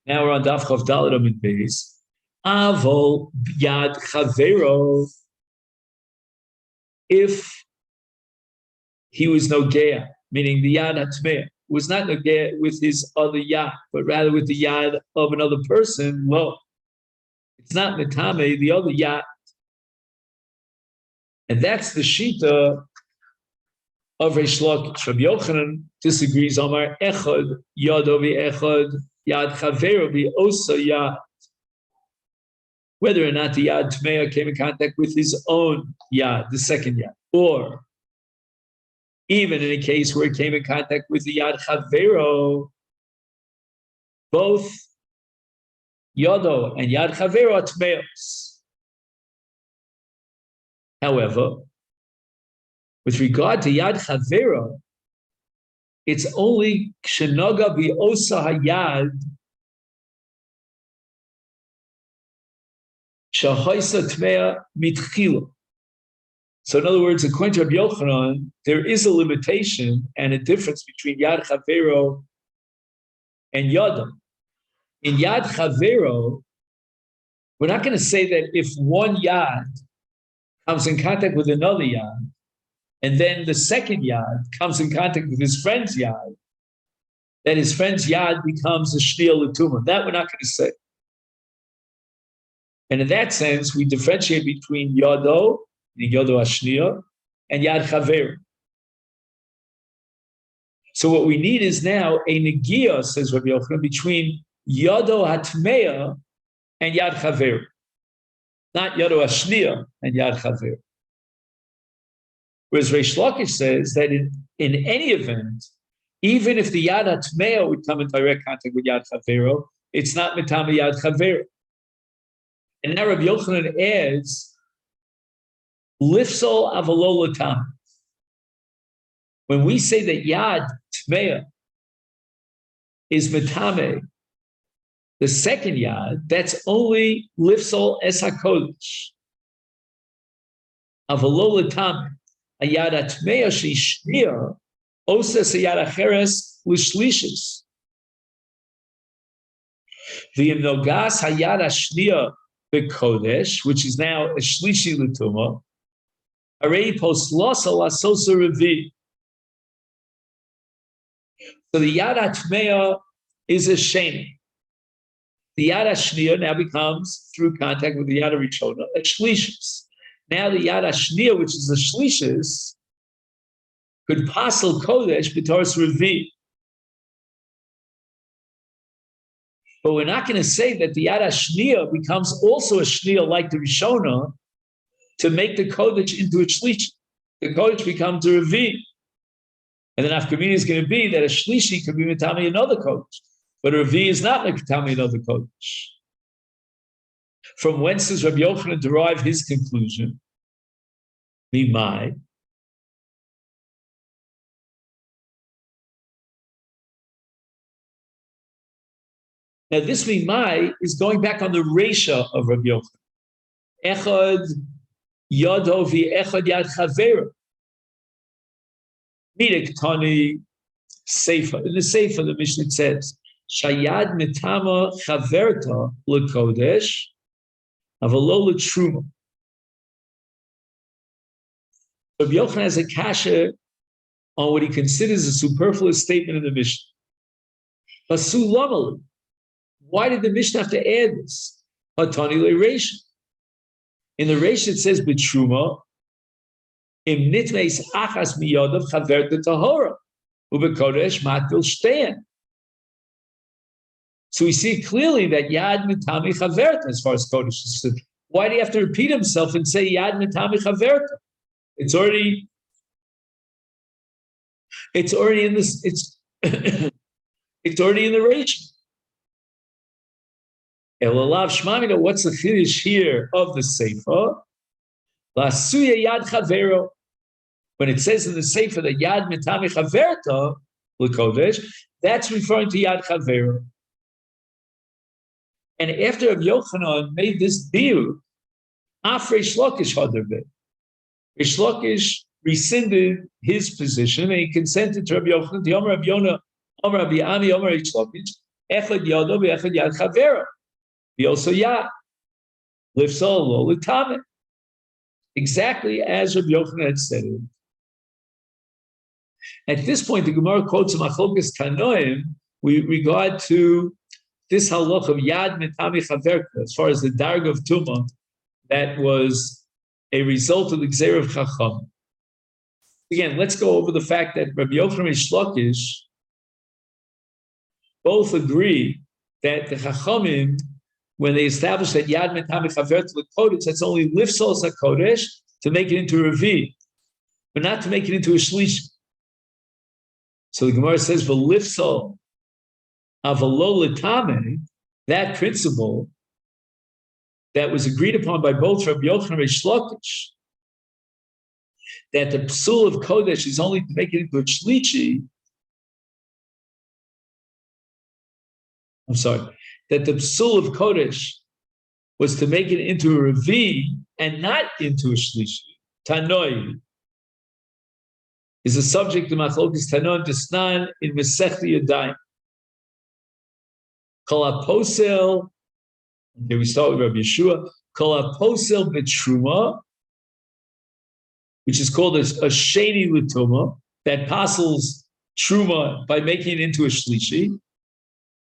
Now we're on Daf Chav Daled Amud Beis. Avol Yad Chavero. If he was Nogea, meaning the Yad Hatmeh, was not Nogea with his other Yad, but rather with the Yad of another person, well, it's not Metame, the other Yad. And that's the Shita of Reish Lakish. Rabbi Yochanan disagrees. Omar Echad Yado Echad Yad Chavero Osa Yad. Whether or not the Yad Tmeya came in contact with his own Yad, the second Yad, or even in a case where it came in contact with the Yad Chavero, both Yado and Yad Chavero are Tmeyos. However, with regard to Yad Chavero, it's only Kshenaga B'osa Hayad Shahaisa Tmeya Mitchila. So in other words, according to Rabbi Yochanan, there is a limitation and a difference between Yad Chavero and Yadam. In Yad Chavero, we're not going to say that if one Yad comes in contact with another Yad, and then the second Yad comes in contact with his friend's Yad, that his friend's Yad becomes a Shniyah L'tumah. That we're not going to say. And in that sense, we differentiate between Yado, the Yado Ashniyah, and Yad Chavero. So what we need is now a Negiah, says Rabbi Yochanan, between Yado Hatmeya and Yad Chavero. Not Yado Ashniyah and Yad Chavero. Whereas Reish Lakish says that in any event, even if the Yad Hatmeya would come in direct contact with Yad Chavero, it's not Mitama Yad Chavero. And now Rabbi Yochanan adds, Lifsol Avalol Latam. When we say that Yad Tmeya is Mitame, the second Yad, that's only Lifsol Es HaKodesh. Avalol Latam. A Yad Tmeya Shishnia, Oses a Yad Acheres Lishlishis. The Nogas Hayad Ashnia Kodesh, which is now a Shlishi L'Tuma, already post Losa Lasosa Revi. So the Yad Atmeya is a Sheni. The Yad Ashniya now becomes, through contact with the Yad Rishona, a Shlishis. Now the Yad Ashniya, which is a Shlishis, could pasel Kodesh B'Toras Revi. But we're not going to say that the Yad Ashniya becomes also a Shniya like the Rishona to make the Kodesh into a Shlishi. The Kodesh becomes a Revi. And the nafkamina is going to be that a Shlishi could be Mitami another Kodesh. But a Revi is not like Mitami another Kodesh. From whence does Rabbi Yochanan derive his conclusion? Mimai. Now, this Mimai is going back on the Resha of Rabbi Yochanan. Echad Yado Echad Yad Chavera. Midik Tani Seifa. In the Seifa, the Mishnah says, Shayad Mitama Chaverta L'Kodesh Avalo L'Truma. Rabbi Yochanan has a kasha on what he considers a superfluous statement in the Mishnah. Basu Lamali. Why did the Mishnah have to add this? Hatani le'reisha. In the Reish it says b'truma im nitmeis achas miyadav chaverta tahora ubekodesh matil shtein. So we see clearly that yad mitami chaverta as far as kodesh is concerned. Why do you have to repeat himself and say yad mitami chaverta? It's already in this. It's already in the Reish. Elalav Shmamina, what's the finish here of the Seifa? Lasuya Yad Chavero. When it says in the Seifa that Yad Mitami Chaverta L'Kodesh, that's referring to Yad Chavero. And after Rabbi Yochanan made this deal, Afrei Shlokish Hadarbe, Reish Lakish rescinded his position and he consented to Rabbi Yochanan, the Omer Rabbi Yonah, Omer Rabbi Ami, Omer Reish Lakish, Echad Yodo v'Echad Yad Chavero. He also Yad. Lifsol lo l'tameh. Exactly as Rabbi Yochanan had said it. At this point, the Gemara quotes Machlokas Tanoim with regard to this halach of Yad Mitami Chaverka, as far as the Darg of Tumah, that was a result of the Gzeir of Chacham. Again, let's go over the fact that Rabbi Yochanan and Shlokish both agree that the Chachamim, when they established that Yad Mitami Chaverka L'Kodesh, that's only Lifsol HaKodesh to make it into a Revi, but not to make it into a Shlish. So the Gemara says, "V'lifsol avalo l'tameh," that principle that was agreed upon by both Rabbi Yochanan and Reish Lakish, that the psul of kodesh is only to make it into a shlichi. That the psul of kodesh was to make it into a revi and not into a shlichi. Tanoi is a subject of Machlokes Tanon Desnan in Masechet Yadayim. Kol haposel. Okay, we start with Rabbi Yeshua. Kol haposel betruma, which is called a sheni l'tuma, that pasels truma by making it into a shlishi.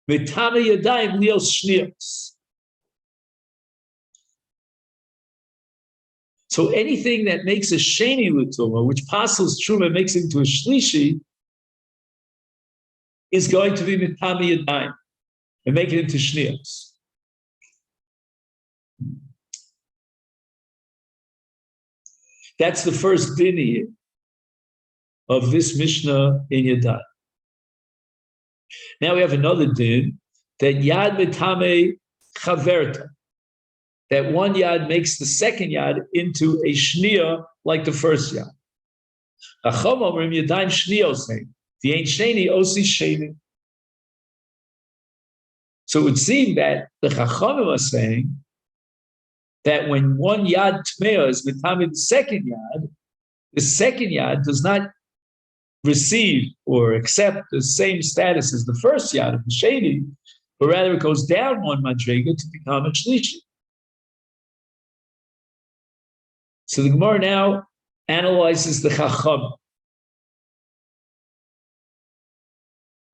V'tame yadayim lios shnios. So anything that makes a sheni l'tuma, which pasels truma, makes it into a shlishi, is going to be mitame yadayim and make it into shnios. That's the first din of this Mishnah in Yadad. Now we have another din, that Yad Mitame Chaverta, that one Yad makes the second Yad into a Shniya like the first Yad. Chacham Omrim Yadayim Shniyos Heim, V'yein Sheni Osi Sheni. So it would seem that the Chachamim are saying that when one Yad Tmeah is Mitame the second Yad does not receive or accept the same status as the first Yad of the Sheni, but rather it goes down one Madrega to become a Shlishi. So the Gemara now analyzes the Chacham.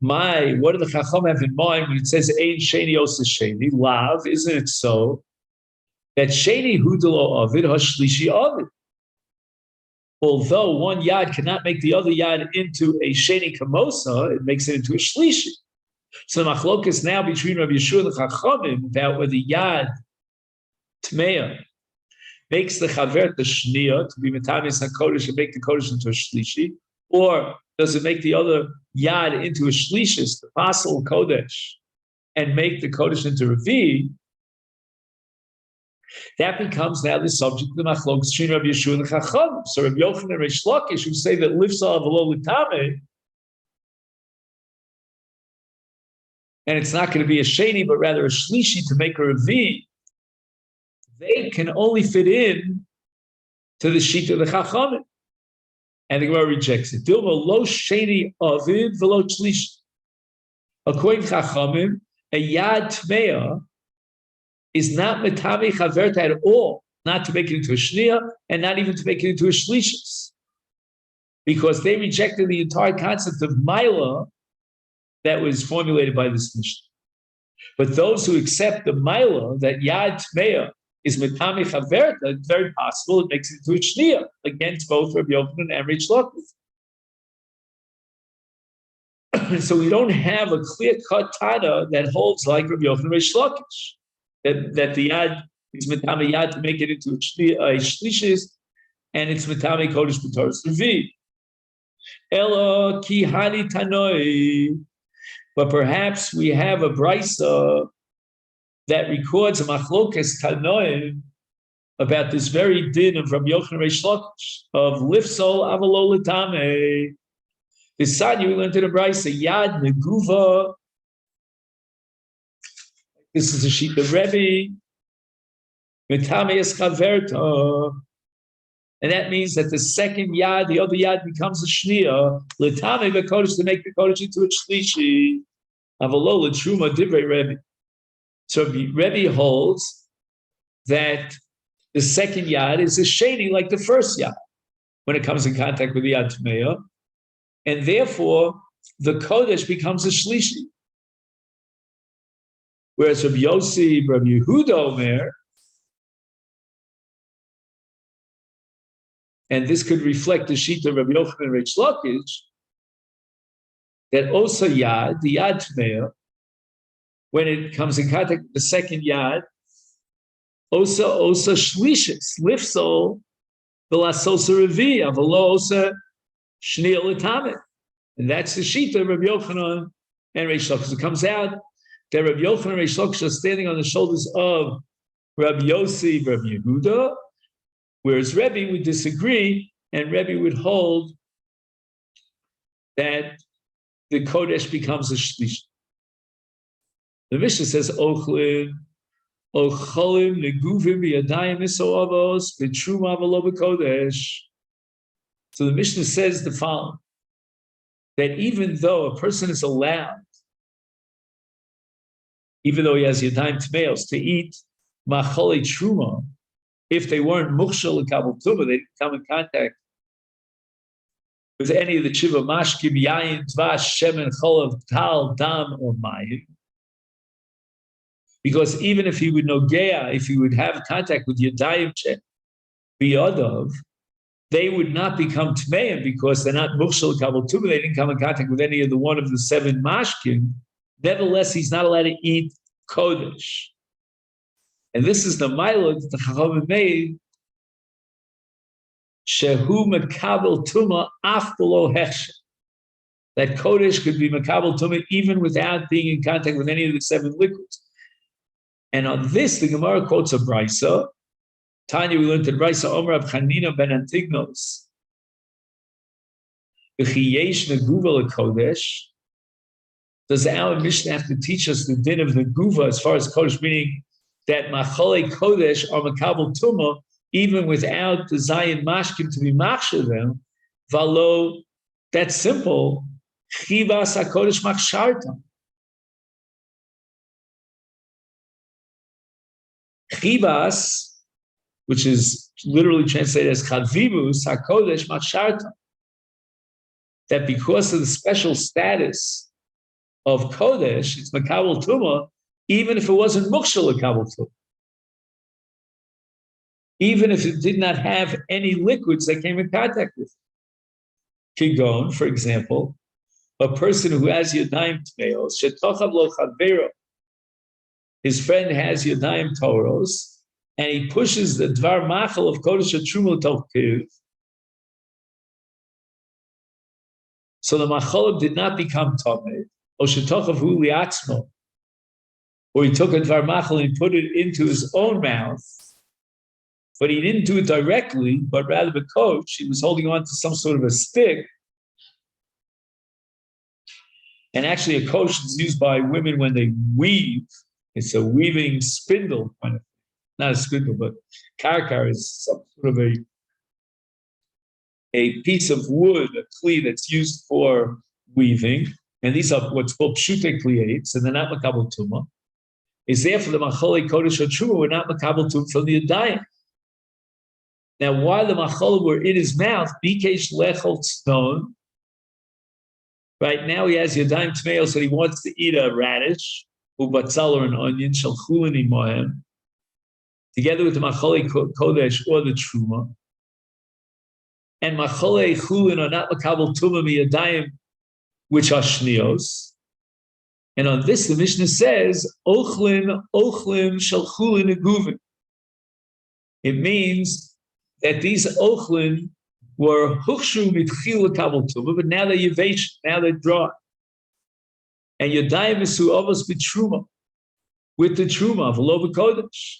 What do the Chacham have in mind when it says Ein Sheni Osa Sheni? Lav, isn't it so that Sheni Hudalo Ovid Hashlishi Ovid? Although one Yad cannot make the other Yad into a Sheni Kamosa, it makes it into a Shlishi. So the Machlokas now between Rabbi Yeshua and the Chachamim about whether Yad Tmeah makes the Chaver the Shniya to be Metamis HaKodesh and make the Kodesh into a Shlishi, or does it make the other Yad into a Shlishis, the Pasal Kodesh, and make the Kodesh into Revi? That becomes now the subject of the Machlokes between Rabbi Yeshua and the Chacham. So Rabbi Yochanan and Reish Lakish, who say that Lifsal V'lo L'tameh, and it's not going to be a Sheni, but rather a Shlishi to make a Revi, they can only fit in to the sheet of the Chachamim. And the Gemara rejects it. Dilma lo Sheni Avid V'lo Shlishi. According to Chachamim, a Yad Tmeah is not Metame Chaverta at all, not to make it into a Shniya, and not even to make it into a Shlishis. Because they rejected the entire concept of Maila that was formulated by this Mishnah. But those who accept the Maila, that Yad Tmeah is Metame Chaverta, it's very possible it makes it into a Shniya, against both Rabbi Yochanan and Reish Lakish. So we don't have a clear-cut Tana that holds like Rabbi Yochanan and Reish Lakish. That the Yad is Metame Yad to make it into a Shlishis, and it's Metame Kodesh B'Toras Revi. Elo ki hani tanoi. But perhaps we have a brisa that records a Machlokes Tanoim about this very din of Rabbi Yochanan Reish Lakish of Lifsol Avalo L'tameh. This side we learned in the brisa Yad Neguva. This is a sheet of Rebbe, Metame es Chaverta, and that means that the second Yad, the other Yad becomes a Shniya, L'tameh v'Kodesh, to make the Kodesh into a Shlishi. Avalola truma divrei Rebbe. So Rebbe holds that the second yad is a sheni like the first yad when it comes in contact with the yad tmeya, and therefore the kodesh becomes a shlishi. Whereas Rabbi Yossi, Rabbi Yehuda Omer, and this could reflect the sheet of Rabbi Yochanan and Reish Lakish, that also yad, the yad tmeya, when it comes in contact with the second yad, also shlishis, lifsol, v'lasosa revi, avalo osa shniel l'tamit. And that's the sheet of Rabbi Yochanan and Reish Lakish. It comes out that Rabbi Yochanan and Reish Lakish are standing on the shoulders of Rabbi Yossi, Rabbi Yehuda, whereas Rebbe would disagree, and Rebbe would hold that the Kodesh becomes a Shlish. The Mishnah says, Ochlim, Ocholim, Neguvim, Yadayim, Isoavos, Betruma, V'lo B'Kodesh. So the Mishnah says the following, that even though a person is allowed, even though he has Yadayim Tmeos, to eat Machole Truma, if they weren't Mukshal and Kabul Tuma, they didn't come in contact with any of the Chiva Mashkim, Yayin, Dvash, Shemen, Cholav, Tal, Dam, or Mayim. Because even if he would Nogea, if he would have contact with Yadayim Biyadov, they would not become Tmeim because they're not Mukshal and Kabul Tuma, they didn't come in contact with any of the one of the seven Mashkim. Nevertheless, he's not allowed to eat Kodesh. And this is the Milo that the Chachamim made, Shehu Mekabel Tuma Af Below Hechsher. That Kodesh could be Mekabel Tuma even without being in contact with any of the seven liquids. And on this, the Gemara quotes a Brisa. Tanya, we learned in Brisa, Omer Rav Chanina ben Antignos, V'chi yesh neguva lekodesh. Does our Mishnah have to teach us the din of neguva as far as Kodesh, meaning that Machole Kodesh are Makabel Tuma, even without the Zayin Mashkim to be Machshav them, Valo, that's simple, Chivas HaKodesh Machshartam. Chivas, which is literally translated as Chavivus HaKodesh Machshartam, that because of the special status of Kodesh, it's Makabel Tuma, even if it wasn't Mukshal Kabul Tuma. Even if it did not have any liquids that came in contact with it. Kigon, for example, a person who has Yadayim Tmeos, Shetochav Lo Chavero, his friend has Yadayim Toros, and he pushes the Dvar Machal of Kodesh Truma Tolkiv. So the Machalim did not become Tomei, or Shetochav Hu Liatzmo, or he took a Dvar Machal and he put it into his own mouth, but he didn't do it directly, but rather the coach, he was holding on to some sort of a stick. And actually a coach is used by women when they weave. It's a weaving spindle, kind of, not a spindle, but karkar is some sort of a piece of wood, a kli that's used for weaving. And these are what's called pshute kliates, and they're not makabel tuma. Is there for the machali kodesh or truma, we're not makabel tuma from the yadayim. Now, while the machalim were in his mouth, bikesh lechol stone. Right now, he has yadayim tmeil, so he wants to eat a radish, ubatzal or an onion, shalchulin imohem, together with the machali kodesh or the truma. And machali chulin are not makabel tuma miyadayim, which are shnios. And on this, the Mishnah says, ochlim shalchulin neguvin. It means that these ochlin were hukshu mitchil kabel tuma, but now they're yevesh, now they're dry. And yadayim isu avos b'truma, with the truma, v'lo b'kodesh.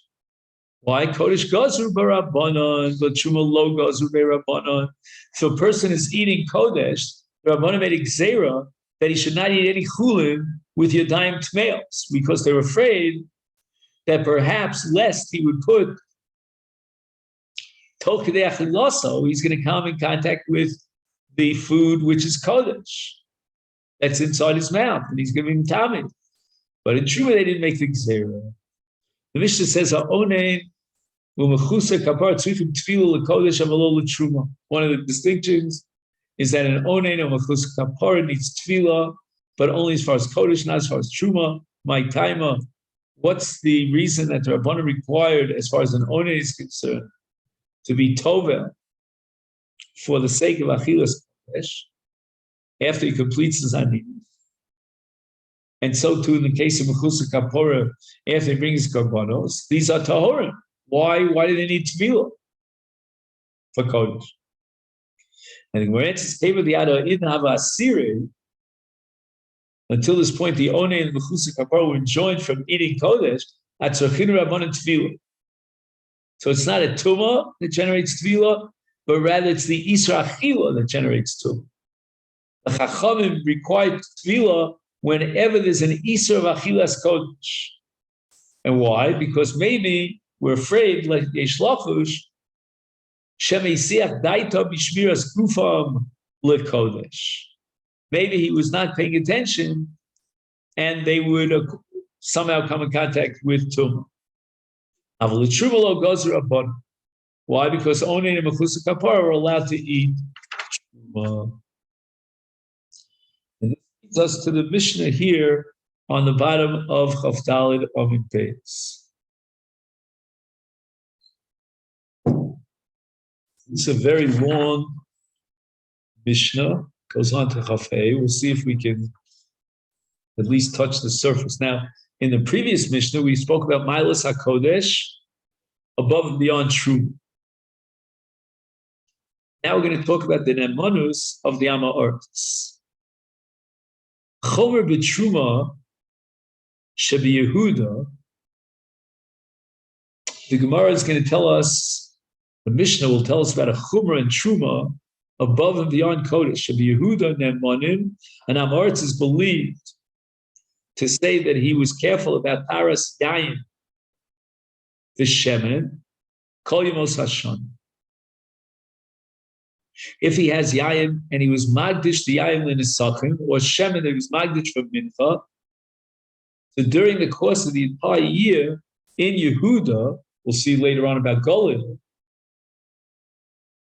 Why? Kodesh gazur b'rabbanon, but truma lo gazur b'rabbanon. If a person is eating kodesh, the rabbanon made a gzera that he should not eat any chulin with yadayim tmeos, because they're afraid that perhaps lest he would put he's going to come in contact with the food which is kodesh. that's inside his mouth, and he's giving tamid. But in Truma, they didn't make the gzera. The Mishnah says, "Ha'onein u'mechusa kapar tzrichim tefillah l'kodesh avalo l'truma." One of the distinctions is that an onein u'mechusa kapar needs tefillah, but only as far as kodesh, not as far as truma. My timer. What's the reason that the Rabbanan required, as far as an onein is concerned, to be tovel for the sake of achilas kodesh after he completes his aniyus? And so too in the case of Mechusa Kapora, after he brings Karbanos, these are Tahorim. Why do they need Tefillah for Kodesh? And when it's Teva the Ada in Hava Asiri, until this point, the One and Mechusa Kapora were joined from eating Kodesh at Tzorchin Rabbanan Tefillah. So it's not a Tumah that generates Tefillah, but rather it's the Isra Achila that generates Tumah. The Chachamim required Tefillah whenever there's an Isra of Achilas Kodesh. And why? Because maybe we're afraid, like Yesh Lachush, Shemeisiach Daita Bishmiras Gufam LeKodesh. Maybe he was not paying attention and they would somehow come in contact with Tumah. Aval Truma Lo Gozer Abon. Why? Because Onein and Mechusa Kapara are allowed to eat Truma. Us to the Mishnah here on the bottom of Chavdalid Amid Beis. It's a very long Mishnah, goes on to Chafei. We'll see if we can at least touch the surface. Now, in the previous Mishnah, we spoke about Milas HaKodesh, above and beyond Truma. Now we're going to talk about the Nemanus of the Amaorts. Chomer b'truma shebi Yehuda. The Gemara is going to tell us, the Mishnah will tell us about a chomer and truma above and beyond Kodesh. Shebi Yehuda ne'manim, and Amoritz is believed to say that he was careful about Paras Yayin, the Shemen, Kol Yemos Hashon. If he has Yayin and he was Magdish the Yayin L'Nisachim, or Shemen that he was Magdish from Mincha, so during the course of the entire year in Yehuda, we'll see later on about Golil,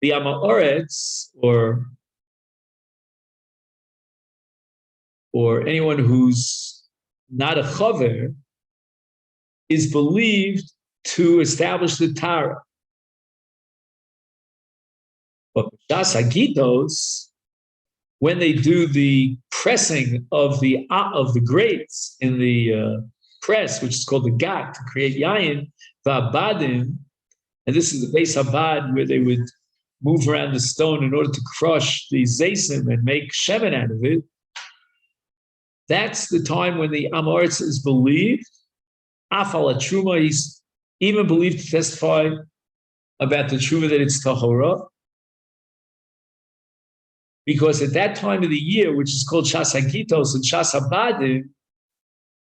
the Amaretz, or anyone who's not a Chaver, is believed to establish the Tara. But Chagitos, when they do the pressing of the grapes in the press, which is called the gat, to create yayin, v'abadim, and this is the Beis Habad where they would move around the stone in order to crush the zaysim and make shemen out of it. That's the time when the Amoritz is believed. Afal truma, he's even believed to testify about the truma that it's tahora. Because at that time of the year, which is called Shas Hagitos and Shas Habadim,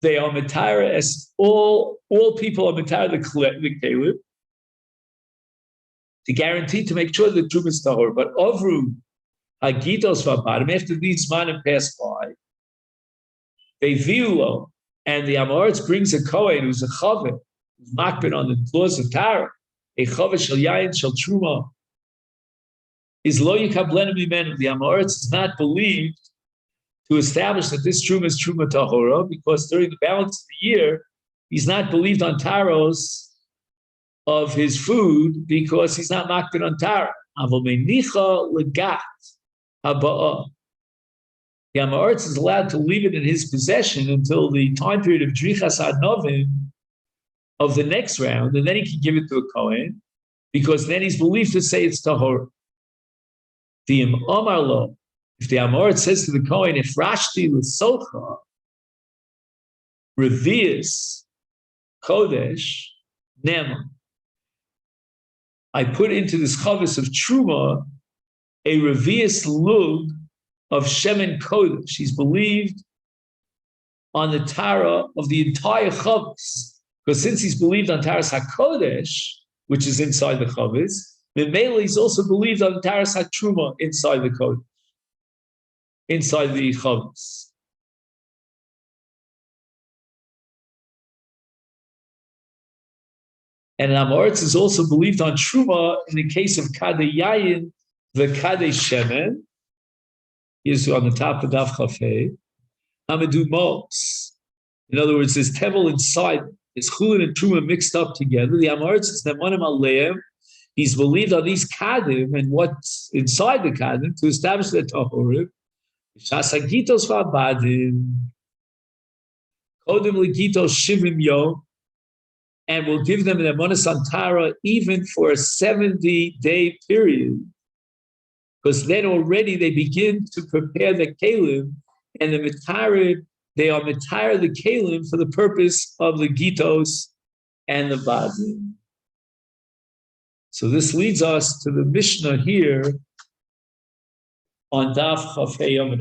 they are Matara, as all people are Matara the Caleb, to guarantee, to make sure that the Truma is Tahor. But Ovru Hagitos Vabadim, after these manim pass by, they viulo, and the Amoritz brings a Kohen who's a Chavet, who's makbid on the laws of Tara, a Chavet Shel Yayin Shel Truma, is lo yikablen b'menu. The Amoritz is not believed to establish that this truma is truma tahora, because during the balance of the year, he's not believed on taros of his food because he's not makbid on tara. Avol menicha legat haba'ah. The Amoritz is allowed to leave it in his possession until the time period of drichas adnovim of the next round, and then he can give it to a kohen, because then he's believed to say it's tahora. The Omar lo, if the Amoritz says to the Kohen, if Rashti l'socha, revius kodesh nema, I put into this chavis of truma a revius lug of shemen kodesh. He's believed on the tara of the entire chavis, because since he's believed on taras hakodesh, which is inside the chavis, Mimele is also believed on Taras HaTruma inside the code, inside the Chavis. And Amoritz is also believed on Truma in the case of Kadeh Yayin, the Kadeh Shemen, is on the top of Daf Chafei, Hamadu Mos. In other words, there's Tevel inside, there's Chulin and Truma mixed up together. The Amoritz is Nemanim Aleim. He's believed on these Kadim and what's inside the Kadim to establish the Tahorim. Shasagitos Vabadim, Kodim Legitos Shivim Yom, and will give them an Emunas Antara even for a 70-day period. Because then already they begin to prepare the Kalim, and the Mitarid, they are Mitar the Kalim for the purpose of the Gitos and the Badim. So this leads us to the Mishnah here on Daf Chafei Yom.